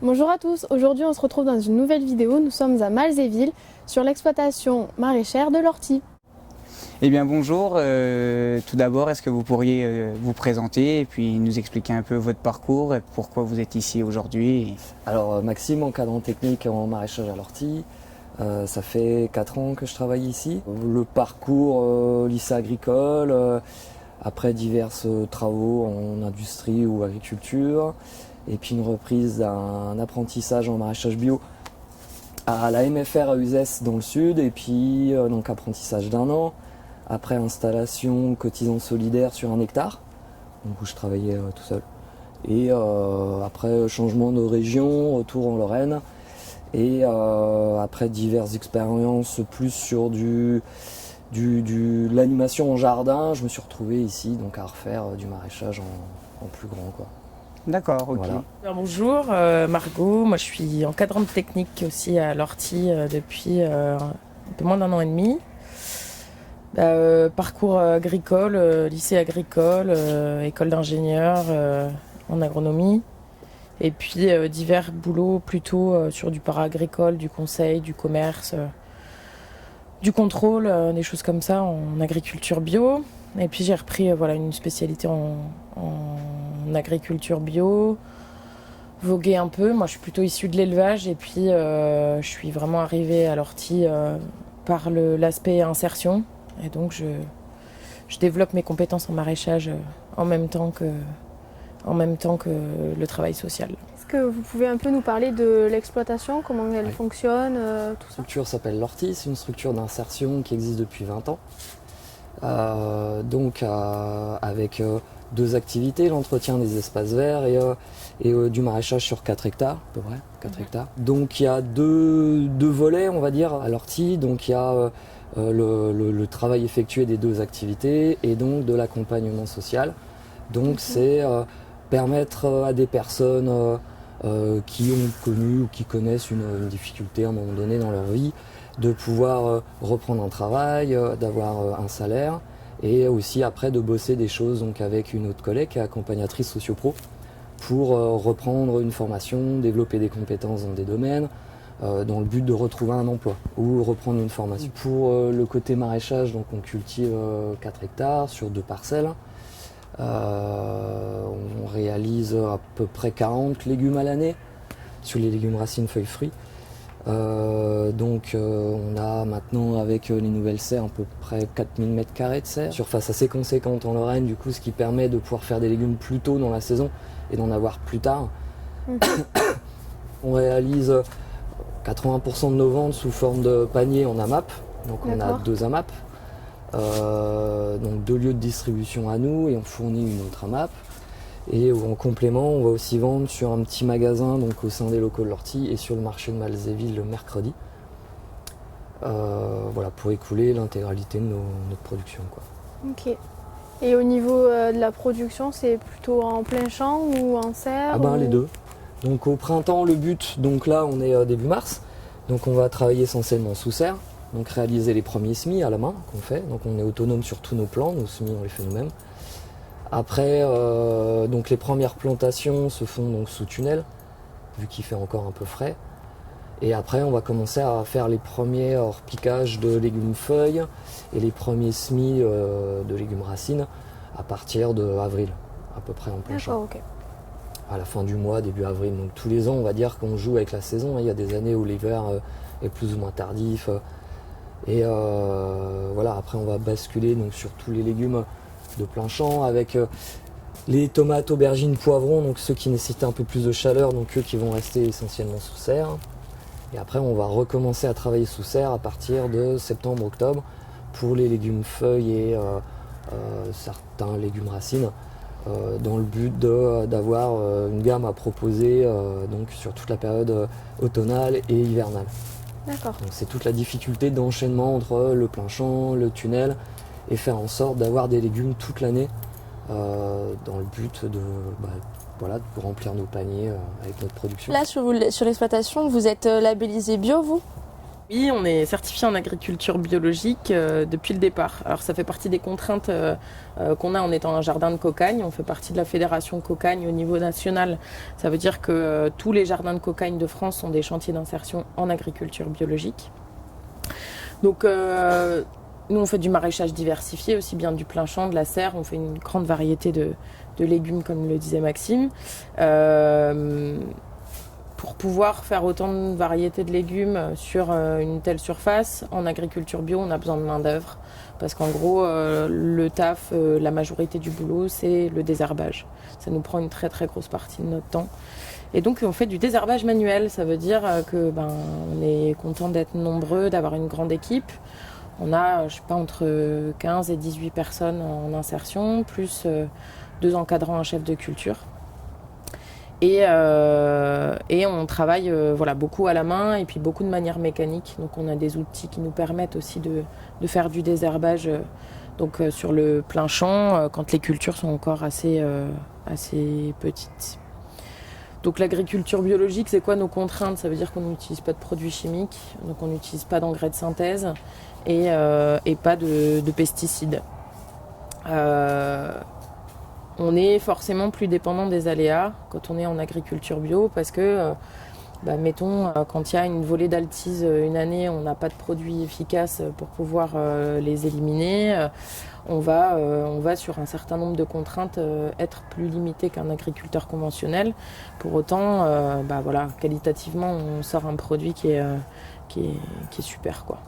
Bonjour à tous, aujourd'hui on se retrouve dans une nouvelle vidéo, nous sommes à Malzéville sur l'exploitation maraîchère de l'ortie. Eh bien bonjour, tout d'abord est-ce que vous pourriez vous présenter et puis nous expliquer un peu votre parcours et pourquoi vous êtes ici aujourd'hui? Alors Maxime, encadrant technique en maraîchage à l'ortie, ça fait 4 ans que je travaille ici. Le parcours lycée agricole, après divers travaux en industrie ou agriculture, et puis une reprise d'un apprentissage en maraîchage bio à la MFR à Uzès dans le sud, et puis donc apprentissage d'1 an, après installation cotisant solidaire sur 1 hectare, donc où je travaillais tout seul. Et après changement de région, retour en Lorraine, et après diverses expériences plus sur de l'animation en jardin, je me suis retrouvé ici donc à refaire du maraîchage en plus grand, quoi. D'accord, ok. Voilà. Alors, bonjour, Margot, moi je suis encadrante technique aussi à l'ortie depuis un peu moins d'1 an et demi. Parcours agricole, lycée agricole, école d'ingénieur en agronomie, et puis divers boulots plutôt sur du para-agricole, du conseil, du commerce, du contrôle, des choses comme ça en agriculture bio. Et puis j'ai repris une spécialité en agriculture bio, voguer un peu. Moi je suis plutôt issue de l'élevage, et puis je suis vraiment arrivée à l'ortie par l'aspect insertion. Et donc je développe mes compétences en maraîchage en même temps que le travail social. Est-ce que vous pouvez un peu nous parler de l'exploitation, comment elle fonctionne, tout La ça? structure s'appelle l'ortie, c'est une structure d'insertion qui existe depuis 20 ans. Avec 2 activités, l'entretien des espaces verts et du maraîchage sur 4 hectares, à peu près, 4 hectares. Donc il y a deux volets, on va dire, à l'ortie. Donc il y a le travail effectué des 2 activités et donc de l'accompagnement social. Donc c'est permettre à des personnes qui ont connu ou qui connaissent une difficulté à un moment donné dans leur vie de pouvoir reprendre un travail, d'avoir un salaire, et aussi après de bosser des choses donc avec une autre collègue qui est accompagnatrice socio-pro pour reprendre une formation, développer des compétences dans des domaines, dans le but de retrouver un emploi ou reprendre une formation. Pour le côté maraîchage, donc on cultive 4 hectares sur 2 parcelles. On réalise à peu près 40 légumes à l'année sur les légumes racines, feuilles, fruits. On a maintenant avec les nouvelles serres à peu près 4000 m² de serre, surface assez conséquente en Lorraine, du coup ce qui permet de pouvoir faire des légumes plus tôt dans la saison et d'en avoir plus tard. On réalise 80% de nos ventes sous forme de panier en AMAP, donc on a 2 AMAP, donc 2 lieux de distribution à nous, et on fournit une autre AMAP. Et en complément, on va aussi vendre sur un petit magasin donc au sein des locaux de l'ortie et sur le marché de Malzéville le mercredi. Pour écouler l'intégralité de notre production, quoi. Ok. Et au niveau de la production, c'est plutôt en plein champ ou en serre? Les deux. Donc au printemps, le but, donc là on est début mars, donc on va travailler essentiellement sous serre, donc réaliser les premiers semis à la main qu'on fait. Donc on est autonome sur tous nos plants, nos semis on les fait nous-mêmes. Après, donc les premières plantations se font donc sous tunnel, vu qu'il fait encore un peu frais. Et après, on va commencer à faire les premiers repiquages de légumes feuilles et les premiers semis de légumes racines à partir de avril, à peu près en plein champ. Ok. À la fin du mois, début avril. Donc tous les ans, on va dire qu'on joue avec la saison. Il y a des années où l'hiver est plus ou moins tardif. Après, on va basculer donc, sur tous les légumes de plein champ avec les tomates, aubergines, poivrons, donc ceux qui nécessitent un peu plus de chaleur, donc eux qui vont rester essentiellement sous serre. Et après on va recommencer à travailler sous serre à partir de septembre-octobre pour les légumes feuilles et certains légumes racines, dans le but d'avoir une gamme à proposer donc sur toute la période automnale et hivernale. D'accord. Donc c'est toute la difficulté d'enchaînement entre le plein champ, le tunnel, et faire en sorte d'avoir des légumes toute l'année dans le but de remplir nos paniers avec notre production. Là, sur l'exploitation, vous êtes labellisé bio, vous? Oui, on est certifié en agriculture biologique depuis le départ. Alors ça fait partie des contraintes qu'on a en étant un jardin de cocagne. On fait partie de la fédération cocagne au niveau national. Ça veut dire que tous les jardins de cocagne de France sont des chantiers d'insertion en agriculture biologique. Donc nous on fait du maraîchage diversifié, aussi bien du plein champ, de la serre. On fait une grande variété de légumes comme le disait Maxime. Pour pouvoir faire autant de variétés de légumes sur une telle surface, en agriculture bio, on a besoin de main-d'œuvre. Parce qu'en gros, le taf, la majorité du boulot, c'est le désherbage. Ça nous prend une très très grosse partie de notre temps. Et donc, on fait du désherbage manuel. Ça veut dire que on est content d'être nombreux, d'avoir une grande équipe. On a, je sais pas, entre 15 et 18 personnes en insertion, plus 2 encadrants, un chef de culture. Et on travaille beaucoup à la main et puis beaucoup de manière mécanique. Donc on a des outils qui nous permettent aussi de faire du désherbage sur le plein champ quand les cultures sont encore assez petites. Donc l'agriculture biologique, c'est quoi nos contraintes? Ça veut dire qu'on n'utilise pas de produits chimiques, donc on n'utilise pas d'engrais de synthèse et pas de pesticides. On est forcément plus dépendant des aléas quand on est en agriculture bio parce que, mettons, quand il y a une volée d'altise une année, on n'a pas de produits efficaces pour pouvoir les éliminer. On va sur un certain nombre de contraintes être plus limité qu'un agriculteur conventionnel. Pour autant, qualitativement, on sort un produit qui est super, quoi.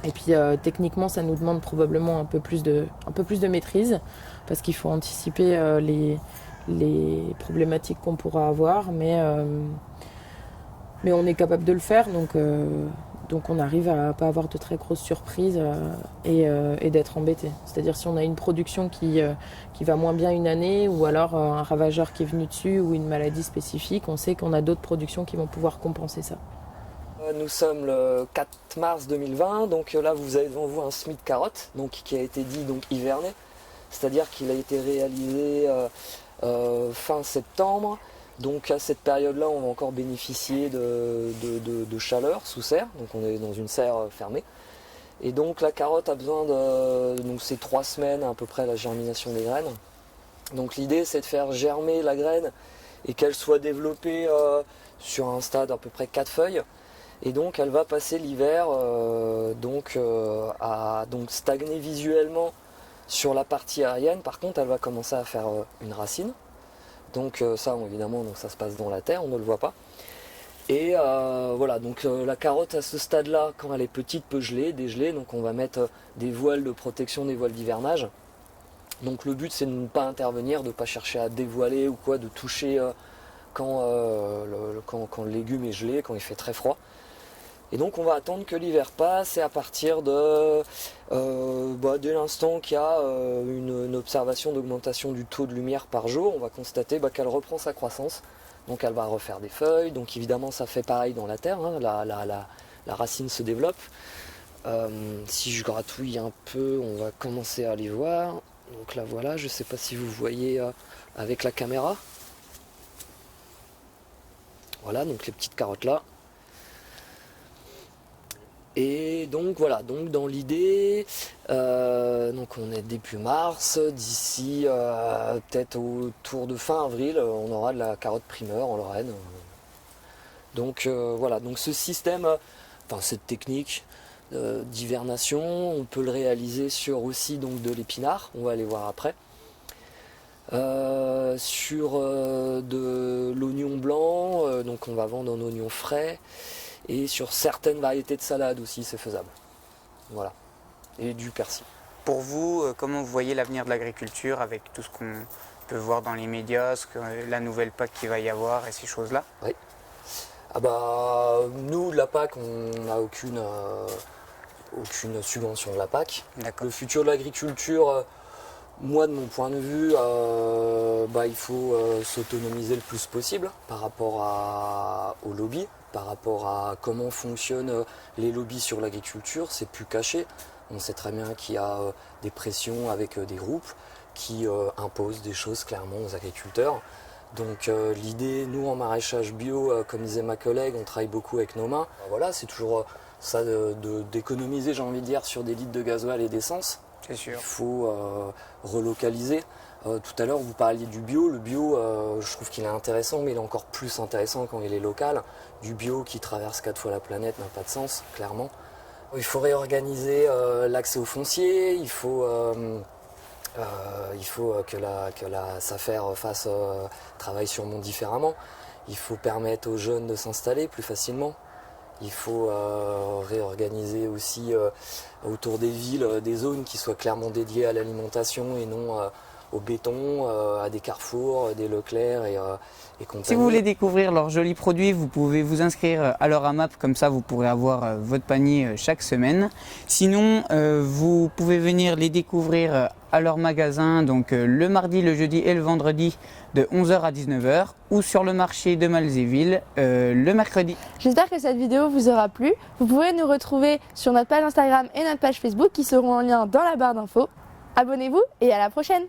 Et puis techniquement, ça nous demande probablement un peu plus de maîtrise parce qu'il faut anticiper les problématiques qu'on pourra avoir, mais on est capable de le faire, donc on arrive à pas avoir de très grosses surprises et d'être embêté. C'est-à-dire si on a une production qui va moins bien une année ou alors un ravageur qui est venu dessus ou une maladie spécifique, on sait qu'on a d'autres productions qui vont pouvoir compenser ça. Nous sommes le 4 mars 2020, donc là vous avez devant vous un semis de carottes qui a été dit hiverné, c'est-à-dire qu'il a été réalisé fin septembre, donc à cette période-là on va encore bénéficier de chaleur sous serre, donc on est dans une serre fermée, et donc la carotte a besoin c'est 3 semaines à peu près la germination des graines, donc l'idée c'est de faire germer la graine et qu'elle soit développée sur un stade à peu près 4 feuilles. Et donc elle va passer l'hiver à stagner visuellement sur la partie aérienne. Par contre, elle va commencer à faire une racine. Donc ça, évidemment, ça se passe dans la terre, on ne le voit pas. Et la carotte à ce stade-là, quand elle est petite, peut geler, dégeler. Donc on va mettre des voiles de protection, des voiles d'hivernage. Donc le but, c'est de ne pas intervenir, de ne pas chercher à dévoiler ou quoi, de toucher quand le légume est gelé, quand il fait très froid. Et donc on va attendre que l'hiver passe et à partir dès l'instant qu'il y a une observation d'augmentation du taux de lumière par jour, on va constater qu'elle reprend sa croissance. Donc elle va refaire des feuilles, donc évidemment ça fait pareil dans la terre, la racine se développe. Si je gratouille un peu, on va commencer à les voir. Donc là voilà, je ne sais pas si vous voyez avec la caméra. Voilà, donc les petites carottes là. Et donc voilà, dans l'idée, on est début mars, d'ici peut-être autour de fin avril, on aura de la carotte primeur en Lorraine. Donc ce système, cette technique d'hivernation, on peut le réaliser sur aussi de l'épinard, on va aller voir après. Sur de l'oignon blanc, on va vendre en oignon frais. Et sur certaines variétés de salades aussi, c'est faisable. Voilà. Et du persil. Pour vous, comment vous voyez l'avenir de l'agriculture avec tout ce qu'on peut voir dans les médias, la nouvelle PAC qu'il va y avoir et ces choses-là? Oui. Nous, de la PAC, on n'a aucune subvention de la PAC. D'accord. Le futur de l'agriculture, moi, de mon point de vue, il faut s'autonomiser le plus possible par rapport au lobby. Par rapport à comment fonctionnent les lobbies sur l'agriculture, c'est plus caché. On sait très bien qu'il y a des pressions avec des groupes qui imposent des choses clairement aux agriculteurs. Donc l'idée, nous en maraîchage bio, comme disait ma collègue, on travaille beaucoup avec nos mains. Voilà, c'est toujours ça d'économiser, j'ai envie de dire, sur des litres de gasoil et d'essence. C'est sûr. Il faut relocaliser. Tout à l'heure, vous parliez du bio. Le bio, je trouve qu'il est intéressant, mais il est encore plus intéressant quand il est local. Du bio qui traverse 4 fois la planète n'a pas de sens, clairement. Il faut réorganiser l'accès au foncier. Il faut que la SAFER travaille sûrement différemment. Il faut permettre aux jeunes de s'installer plus facilement. Il faut réorganiser aussi autour des villes des zones qui soient clairement dédiées à l'alimentation et non au béton, à des Carrefour, des Leclerc et compagnie. Si vous voulez découvrir leurs jolis produits, vous pouvez vous inscrire à leur AMAP, comme ça vous pourrez avoir votre panier chaque semaine. Sinon, vous pouvez venir les découvrir à leur magasin, donc le mardi, le jeudi et le vendredi de 11h à 19h, ou sur le marché de Malzéville le mercredi. J'espère que cette vidéo vous aura plu. Vous pouvez nous retrouver sur notre page Instagram et notre page Facebook qui seront en lien dans la barre d'infos. Abonnez-vous et à la prochaine!